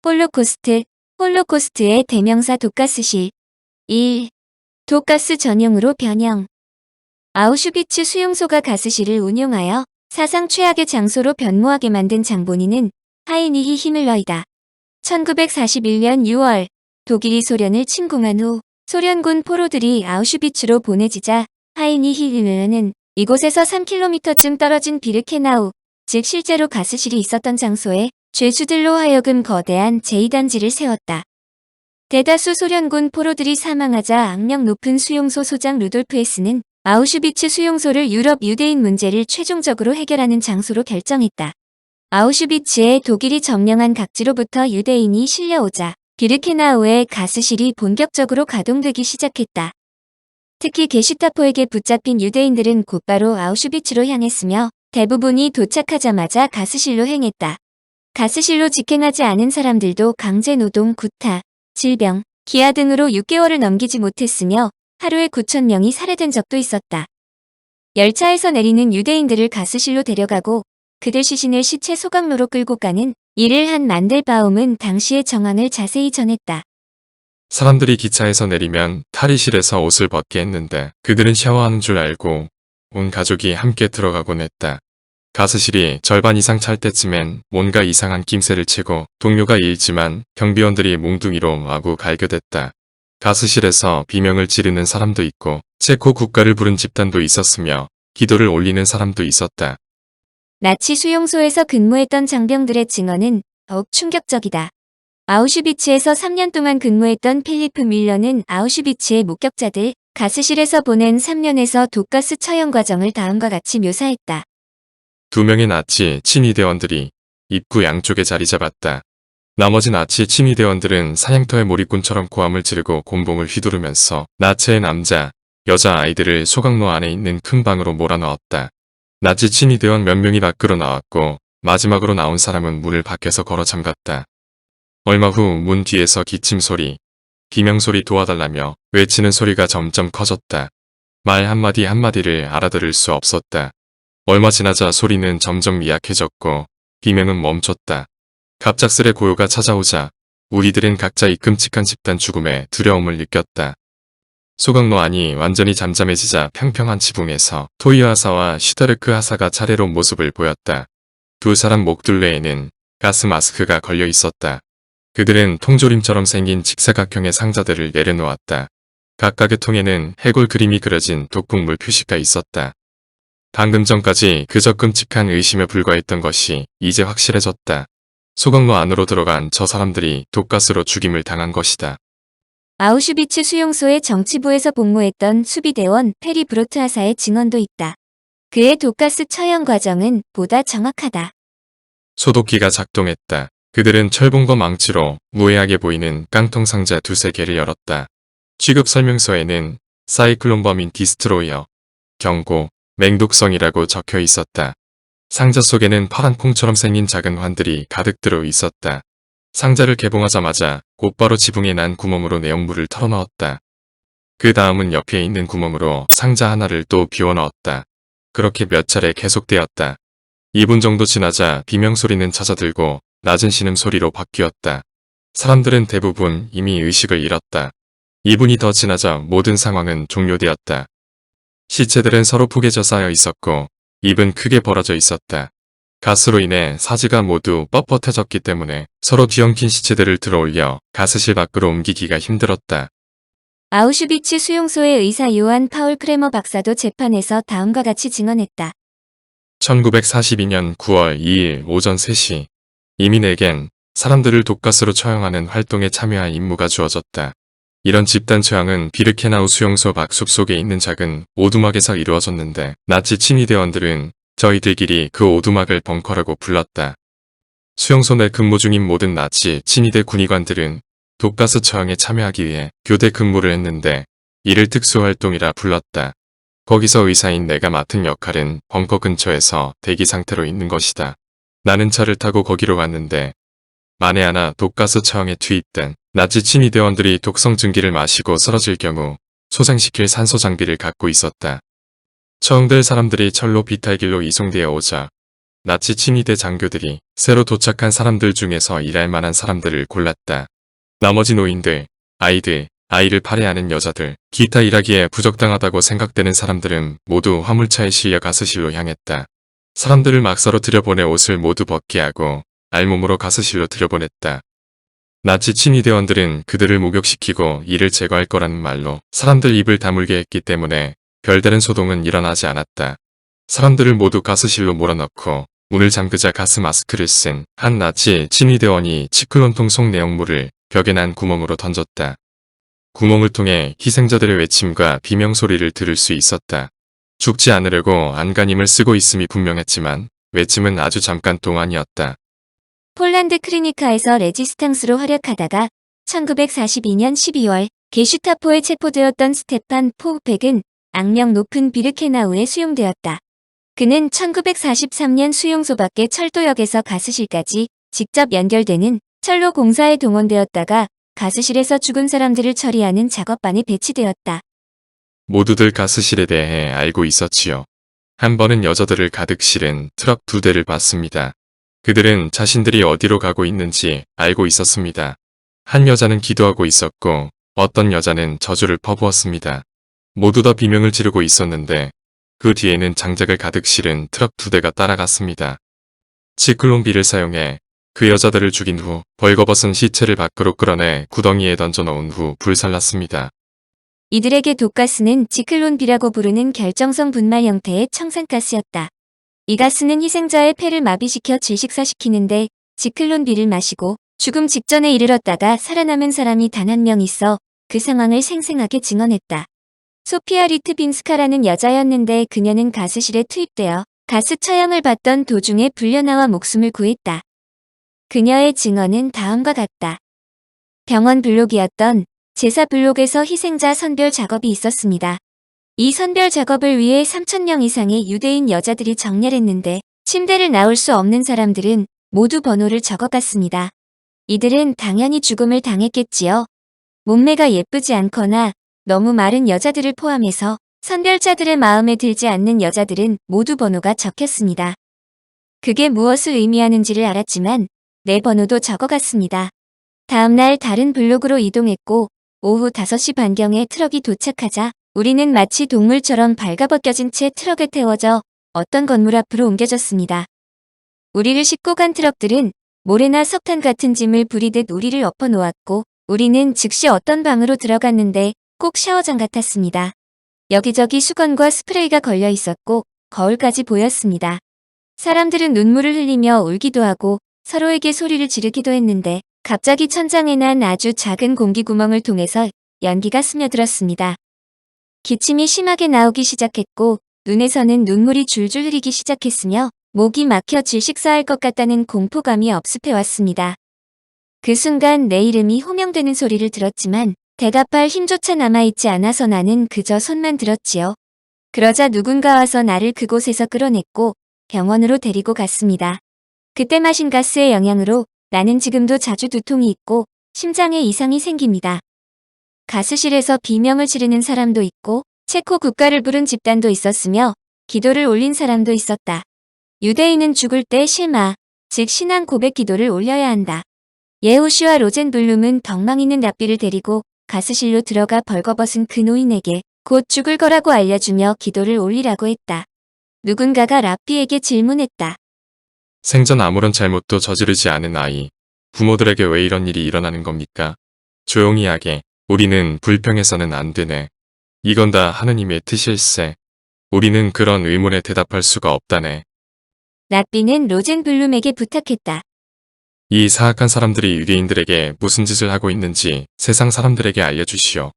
홀로코스트, 홀로코스트의 대명사 독가스실. 1. 독가스 전용으로 변형. 아우슈비츠 수용소가 가스실을 운용하여 사상 최악의 장소로 변모하게 만든 장본인은 하이니히 히밀러이다. 1941년 6월 독일이 소련을 침공한 후 소련군 포로들이 아우슈비츠로 보내지자 하이니히 히밀러는 이곳에서 3km쯤 떨어진 비르케나우, 즉 실제로 가스실이 있었던 장소에 죄수들로 하여금 거대한 제2단지를 세웠다. 대다수 소련군 포로들이 사망하자 악명 높은 수용소 소장 루돌프 헤스는 아우슈비츠 수용소를 유럽 유대인 문제를 최종적으로 해결하는 장소로 결정했다. 아우슈비츠에 독일이 점령한 각지로부터 유대인이 실려오자 비르케나우의 가스실이 본격적으로 가동되기 시작했다. 특히 게슈타포에게 붙잡힌 유대인들은 곧바로 아우슈비츠로 향했으며 대부분이 도착하자마자 가스실로 행했다. 가스실로 직행하지 않은 사람들도 강제노동, 구타, 질병, 기아 등으로 6개월을 넘기지 못했으며 하루에 9,000명이 살해된 적도 있었다. 열차에서 내리는 유대인들을 가스실로 데려가고 그들 시신을 시체 소각로로 끌고 가는 일을 한 만델바움은 당시의 정황을 자세히 전했다. 사람들이 기차에서 내리면 탈의실에서 옷을 벗게 했는데 그들은 샤워하는 줄 알고 온 가족이 함께 들어가곤 했다. 가스실이 절반 이상 찰 때쯤엔 뭔가 이상한 낌새를 채고 동료가 일지만 경비원들이 몽둥이로 마구 갈겨댔다. 가스실에서 비명을 지르는 사람도 있고 체코 국가를 부른 집단도 있었으며 기도를 올리는 사람도 있었다. 나치 수용소에서 근무했던 장병들의 증언은 더욱 충격적이다. 아우슈비츠에서 3년 동안 근무했던 필리프 밀러는 아우슈비츠의 목격자들 가스실에서 보낸 3년에서 독가스 처형 과정을 다음과 같이 묘사했다. 2명의 나치 친위대원들이 입구 양쪽에 자리 잡았다. 나머지 나치 친위대원들은 사냥터의 몰입꾼처럼 고함을 지르고 곤봉을 휘두르면서 나체의 남자, 여자 아이들을 소각로 안에 있는 큰 방으로 몰아넣었다. 나치 친위대원 몇 명이 밖으로 나왔고 마지막으로 나온 사람은 문을 밖에서 걸어 잠갔다. 얼마 후 문 뒤에서 기침 소리, 비명소리 도와달라며 외치는 소리가 점점 커졌다. 말 한마디 한마디를 알아들을 수 없었다. 얼마 지나자 소리는 점점 미약해졌고 비명은 멈췄다. 갑작스레 고요가 찾아오자 우리들은 각자 이 끔찍한 집단 죽음에 두려움을 느꼈다. 소각로 안이 완전히 잠잠해지자 평평한 지붕에서 토이어 하사와 슈타르크 하사가 차례로 모습을 보였다. 두 사람 목둘레에는 가스 마스크가 걸려 있었다. 그들은 통조림처럼 생긴 직사각형의 상자들을 내려놓았다. 각각의 통에는 해골 그림이 그려진 독극물 표시가 있었다. 방금 전까지 그저 끔찍한 의심에 불과했던 것이 이제 확실해졌다. 소각로 안으로 들어간 저 사람들이 독가스로 죽임을 당한 것이다. 아우슈비츠 수용소의 정치부에서 복무했던 수비대원 페리 브로트 하사의 증언도 있다. 그의 독가스 처형 과정은 보다 정확하다. 소독기가 작동했다. 그들은 철봉과 망치로 무해하게 보이는 깡통 상자 2~3개를 열었다. 취급 설명서에는 사이클론 범인 디스트로이어, 경고, 맹독성이라고 적혀 있었다. 상자 속에는 파란 콩처럼 생긴 작은 환들이 가득 들어 있었다. 상자를 개봉하자마자 곧바로 지붕에 난 구멍으로 내용물을 털어넣었다. 그 다음은 옆에 있는 구멍으로 상자 하나를 또 비워넣었다. 그렇게 몇 차례 계속되었다. 2분 정도 지나자 비명소리는 잦아들고 낮은 신음소리로 바뀌었다. 사람들은 대부분 이미 의식을 잃었다. 2분이 더 지나자 모든 상황은 종료되었다. 시체들은 서로 푹에져 쌓여 있었고 입은 크게 벌어져 있었다. 가스로 인해 사지가 모두 뻣뻣해졌기 때문에 서로 뒤엉킨 시체들을 들어올려 가스실 밖으로 옮기기가 힘들었다. 아우슈비츠 수용소의 의사 요한 파울 크레머 박사도 재판에서 다음과 같이 증언했다. 1942년 9월 2일 오전 3시 이미 내겐 사람들을 독가스로 처형하는 활동에 참여할 임무가 주어졌다. 이런 집단 처형은 비르케나우 수용소 밖 숲속에 있는 작은 오두막에서 이루어졌는데 나치 친위대원들은 저희들끼리 그 오두막을 벙커라고 불렀다. 수용소 내 근무 중인 모든 나치 친위대 군의관들은 독가스 처형에 참여하기 위해 교대 근무를 했는데 이를 특수활동이라 불렀다. 거기서 의사인 내가 맡은 역할은 벙커 근처에서 대기 상태로 있는 것이다. 나는 차를 타고 거기로 갔는데 만에 하나 독가스 처형에 투입된 나치 친위대원들이 독성 증기를 마시고 쓰러질 경우 소생시킬 산소 장비를 갖고 있었다. 처형될 사람들이 철로 비탈길로 이송되어 오자 나치 친위대 장교들이 새로 도착한 사람들 중에서 일할 만한 사람들을 골랐다. 나머지 노인들, 아이를 팔애하는 여자들, 기타 일하기에 부적당하다고 생각되는 사람들은 모두 화물차에 실려 가스실로 향했다. 사람들을 막 서로 들여보내 옷을 모두 벗게 하고 알몸으로 가스실로 들여보냈다. 나치 친위대원들은 그들을 목욕시키고 이를 제거할 거라는 말로 사람들 입을 다물게 했기 때문에 별다른 소동은 일어나지 않았다. 사람들을 모두 가스실로 몰아넣고 문을 잠그자 가스 마스크를 쓴 한 나치 친위대원이 치클론통 속 내용물을 벽에 난 구멍으로 던졌다. 구멍을 통해 희생자들의 외침과 비명소리를 들을 수 있었다. 죽지 않으려고 안간힘을 쓰고 있음이 분명했지만 외침은 아주 잠깐 동안이었다. 폴란드 크리니카에서 레지스탕스로 활약하다가 1942년 12월 게슈타포에 체포되었던 스테판 포우펙은 악명 높은 비르케나우에 수용되었다. 그는 1943년 수용소 밖의 철도역에서 가스실까지 직접 연결되는 철로 공사에 동원되었다가 가스실에서 죽은 사람들을 처리하는 작업반에 배치되었다. 모두들 가스실에 대해 알고 있었지요. 한 번은 여자들을 가득 실은 트럭 2대를 봤습니다. 그들은 자신들이 어디로 가고 있는지 알고 있었습니다. 한 여자는 기도하고 있었고 어떤 여자는 저주를 퍼부었습니다. 모두 다 비명을 지르고 있었는데 그 뒤에는 장작을 가득 실은 트럭 2대가 따라갔습니다. 치클론비를 사용해 그 여자들을 죽인 후 벌거벗은 시체를 밖으로 끌어내 구덩이에 던져놓은 후 불살랐습니다. 이들에게 독가스는 지클론비라고 부르는 결정성 분말 형태의 청산가스였다. 이 가스는 희생자의 폐를 마비시켜 질식사시키는데 지클론비를 마시고 죽음 직전에 이르렀다가 살아남은 사람이 단 한 명 있어 그 상황을 생생하게 증언했다. 소피아 리트빈스카라는 여자였는데 그녀는 가스실에 투입되어 가스 처형을 받던 도중에 불려나와 목숨을 구했다. 그녀의 증언은 다음과 같다. 병원 블록이었던 제사 블록에서 희생자 선별 작업이 있었습니다. 이 선별 작업을 위해 3,000명 이상의 유대인 여자들이 정렬했는데 침대를 나올 수 없는 사람들은 모두 번호를 적어갔습니다. 이들은 당연히 죽음을 당했겠지요. 몸매가 예쁘지 않거나 너무 마른 여자들을 포함해서 선별자들의 마음에 들지 않는 여자들은 모두 번호가 적혔습니다. 그게 무엇을 의미하는지를 알았지만 내 번호도 적어갔습니다. 다음날 다른 블록으로 이동했고 오후 5시 반경에 트럭이 도착하자 우리는 마치 동물처럼 발가벗겨진 채 트럭에 태워져 어떤 건물 앞으로 옮겨졌습니다. 우리를 싣고 간 트럭들은 모래나 석탄 같은 짐을 부리듯 우리를 엎어놓았고 우리는 즉시 어떤 방으로 들어갔는데 꼭 샤워장 같았습니다. 여기저기 수건과 스프레이가 걸려 있었고 거울까지 보였습니다. 사람들은 눈물을 흘리며 울기도 하고 서로에게 소리를 지르기도 했는데 갑자기 천장에 난 아주 작은 공기구멍을 통해서 연기가 스며들었습니다. 기침이 심하게 나오기 시작했고 눈에서는 눈물이 줄줄 흐르기 시작했으며 목이 막혀 질식사할 것 같다는 공포감이 엄습해왔습니다. 그 순간 내 이름이 호명되는 소리를 들었지만 대답할 힘조차 남아있지 않아서 나는 그저 손만 들었지요. 그러자 누군가 와서 나를 그곳에서 끌어냈고 병원으로 데리고 갔습니다. 그때 마신 가스의 영향으로 나는 지금도 자주 두통이 있고 심장에 이상이 생깁니다. 가스실에서 비명을 지르는 사람도 있고 체코 국가를 부른 집단도 있었으며 기도를 올린 사람도 있었다. 유대인은 죽을 때 실마, 즉 신앙 고백 기도를 올려야 한다. 예호슈아 로젠블룸은 덕망 있는 랍비를 데리고 가스실로 들어가 벌거벗은 그 노인에게 곧 죽을 거라고 알려주며 기도를 올리라고 했다. 누군가가 랍비에게 질문했다. 생전 아무런 잘못도 저지르지 않은 아이, 부모들에게 왜 이런 일이 일어나는 겁니까? 조용히 하게, 우리는 불평해서는 안 되네. 이건 다 하느님의 뜻일세. 우리는 그런 의문에 대답할 수가 없다네. 랍비는 로젠블룸에게 부탁했다. 이 사악한 사람들이 유대인들에게 무슨 짓을 하고 있는지 세상 사람들에게 알려주시오.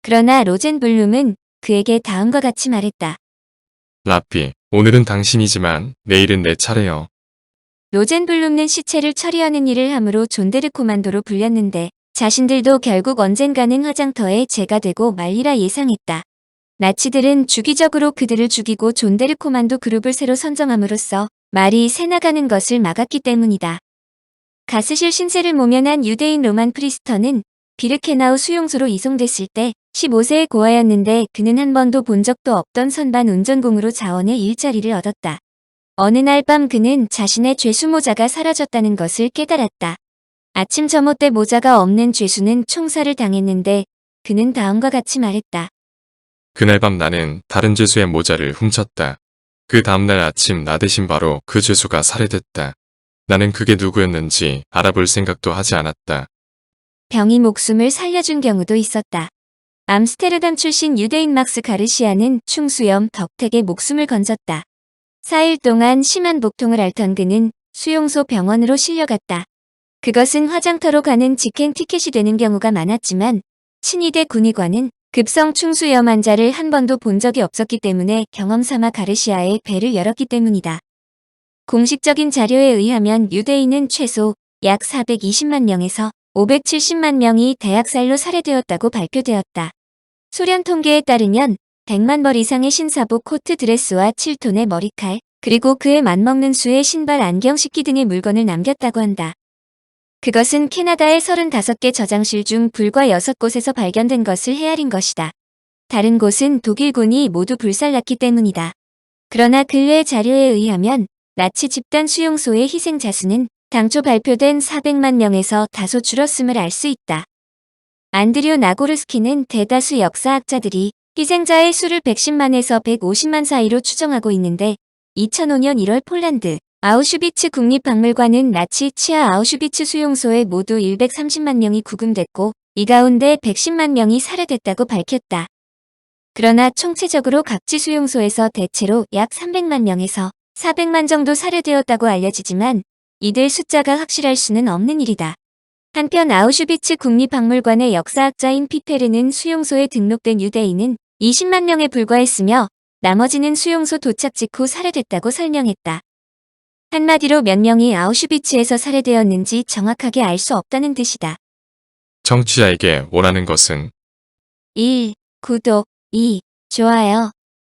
그러나 로젠블룸은 그에게 다음과 같이 말했다. 랍비, 오늘은 당신이지만 내일은 내 차례요. 로젠블룸은 시체를 처리하는 일을 함으로 존데르 코만도로 불렸는데 자신들도 결국 언젠가는 화장터에 재가 되고 말리라 예상했다. 나치들은 주기적으로 그들을 죽이고 존데르 코만도 그룹을 새로 선정함으로써 말이 새나가는 것을 막았기 때문이다. 가스실 신세를 모면한 유대인 로만 프리스터는 비르케나우 수용소로 이송됐을 때 15세의 고아였는데 그는 한 번도 본 적도 없던 선반 운전공으로 자원의 일자리를 얻었다. 어느 날 밤 그는 자신의 죄수 모자가 사라졌다는 것을 깨달았다. 아침 점호 때 모자가 없는 죄수는 총살을 당했는데 그는 다음과 같이 말했다. 그날 밤 나는 다른 죄수의 모자를 훔쳤다. 그 다음날 아침 나 대신 바로 그 죄수가 살해됐다. 나는 그게 누구였는지 알아볼 생각도 하지 않았다. 병이 목숨을 살려준 경우도 있었다. 암스테르담 출신 유대인 막스 가르시아는 충수염 덕택에 목숨을 건졌다. 4일 동안 심한 복통을 앓던 그는 수용소 병원으로 실려갔다. 그것은 화장터로 가는 직행 티켓이 되는 경우가 많았지만 친위대 군의관은 급성 충수염 환자를 한 번도 본 적이 없었기 때문에 경험 삼아 가르시아의 배를 열었기 때문이다. 공식적인 자료에 의하면 유대인은 최소 약 420만 명에서 570만 명이 대학살로 살해되었다고 발표되었다. 소련 통계에 따르면 100만 벌 이상의 신사복 코트 드레스와 7톤의 머리칼, 그리고 그에 맞먹는 수의 신발, 안경, 식기 등의 물건을 남겼다고 한다. 그것은 캐나다의 35개 저장실 중 불과 6곳에서 발견된 것을 헤아린 것이다. 다른 곳은 독일군이 모두 불살랐기 때문이다. 그러나 근래 자료에 의하면 나치 집단 수용소의 희생자 수는 당초 발표된 400만 명에서 다소 줄었음을 알 수 있다. 안드류 나고르스키는 대다수 역사학자들이 희생자의 수를 110만에서 150만 사이로 추정하고 있는데 2005년 1월 폴란드 아우슈비츠 국립박물관은 나치 치하 아우슈비츠 수용소에 모두 130만 명이 구금됐고 이 가운데 110만 명이 살해됐다고 밝혔다. 그러나 총체적으로 각지 수용소에서 대체로 약 300만 명에서 400만 정도 살해되었다고 알려지지만 이들 숫자가 확실할 수는 없는 일이다. 한편 아우슈비츠 국립박물관의 역사학자인 피페르는 수용소에 등록된 유대인은 20만 명에 불과했으며 나머지는 수용소 도착 직후 살해됐다고 설명했다. 한마디로 몇 명이 아우슈비츠에서 살해되었는지 정확하게 알 수 없다는 뜻이다. 청취자에게 원하는 것은 1. 구독 2. 좋아요